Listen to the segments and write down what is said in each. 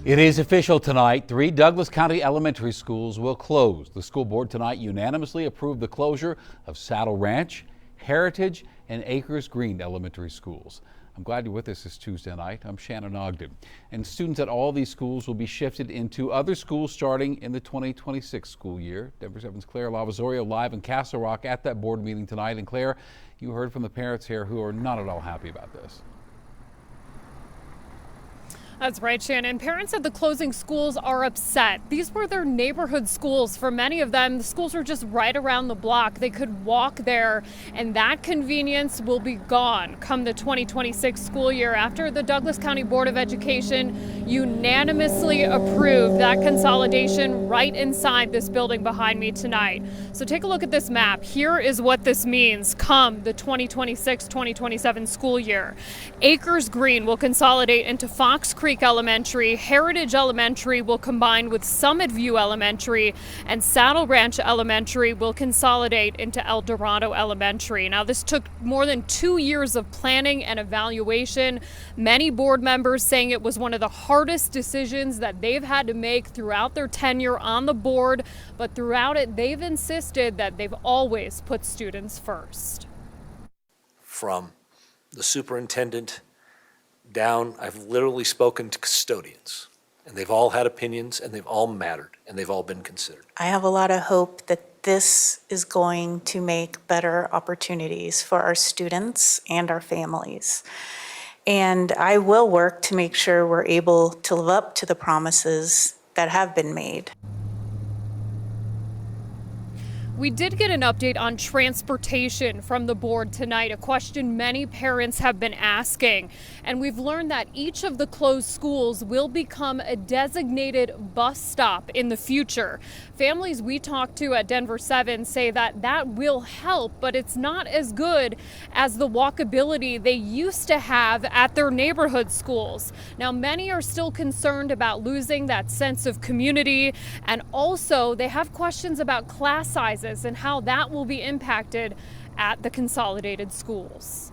It is official tonight. 3 Douglas County elementary schools will close. The school board tonight unanimously approved the closure of Saddle Ranch, Heritage, and Acres Green elementary schools. I'm glad you're with us this Tuesday night. I'm Shannon Ogden. And students at all these schools will be shifted into other schools starting in the 2026 school year. Denver 7's Claire Lavazorio live in Castle Rock at that board meeting tonight. And Claire, you heard from the parents here who are not at all happy about this. That's right, Shannon. Parents at the closing schools are upset. These were their neighborhood schools. For many of them, the schools are just right around the block. They could walk there, and that convenience will be gone come the 2026 school year after the Douglas County Board of Education unanimously approved that consolidation right inside this building behind me tonight. So take a look at this map. Here is what this means come the 2026-2027 school year. Acres Green will consolidate into Fox Creek Elementary, Heritage Elementary will combine with Summit View Elementary, and Saddle Ranch Elementary will consolidate into El Dorado Elementary. Now, this took more than 2 years of planning and evaluation. Many board members saying it was one of the hardest decisions that they've had to make throughout their tenure on the board, but throughout it, they've insisted that they've always put students first. From the superintendent down, I've literally spoken to custodians, and they've all had opinions, and they've all mattered, and they've all been considered. I have a lot of hope that this is going to make better opportunities for our students and our families. And I will work to make sure we're able to live up to the promises that have been made. We did get an update on transportation from the board tonight, a question many parents have been asking. And we've learned that each of the closed schools will become a designated bus stop in the future. Families we talked to at Denver 7 say that that will help, but it's not as good as the walkability they used to have at their neighborhood schools. Now, many are still concerned about losing that sense of community, and also they have questions about class sizes and how that will be impacted at the consolidated schools.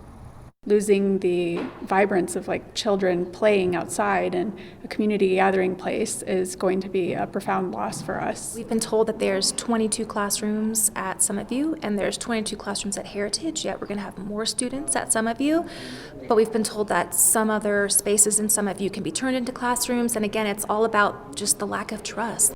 Losing the vibrance of children playing outside and a community gathering place is going to be a profound loss for us. We've been told that there's 22 classrooms at Summit View and there's 22 classrooms at Heritage, yet we're going to have more students at Summit View. But we've been told that some other spaces in Summit View can be turned into classrooms, and again, it's all about just the lack of trust.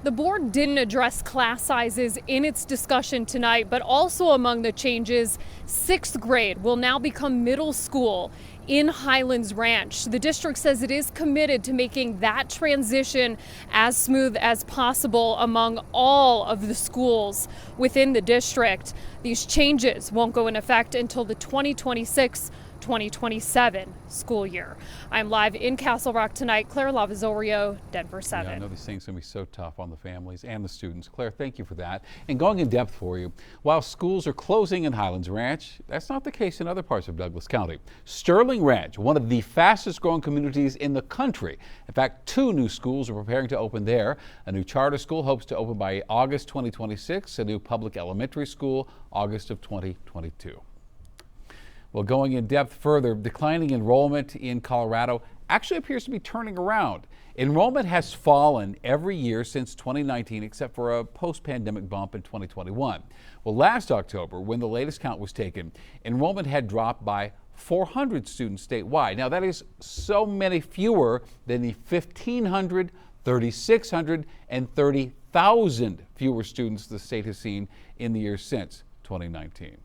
The board didn't address class sizes in its discussion tonight, but also among the changes, 6th grade will now become middle school in Highlands Ranch. The district says it is committed to making that transition as smooth as possible among all of the schools within the district. These changes won't go in effect until the 2026-2027 school year. I'm live in Castle Rock tonight. Claire Lavazorio, Denver 7. Yeah, I know these things are going to be so tough on the families and the students. Claire, thank you for that. And going in depth for you, while schools are closing in Highlands Ranch, that's not the case in other parts of Douglas County. Sterling Ranch, one of the fastest growing communities in the country. In fact, 2 new schools are preparing to open there. A new charter school hopes to open by August 2026, a new public elementary school August of 2022. Well, going in depth further, declining enrollment in Colorado actually appears to be turning around. Enrollment has fallen every year since 2019, except for a post-pandemic bump in 2021. Well, last October, when the latest count was taken, enrollment had dropped by 400 students statewide. Now, that is so many fewer than the 1,500, 3,600, and 30,000 fewer students the state has seen in the years since 2019.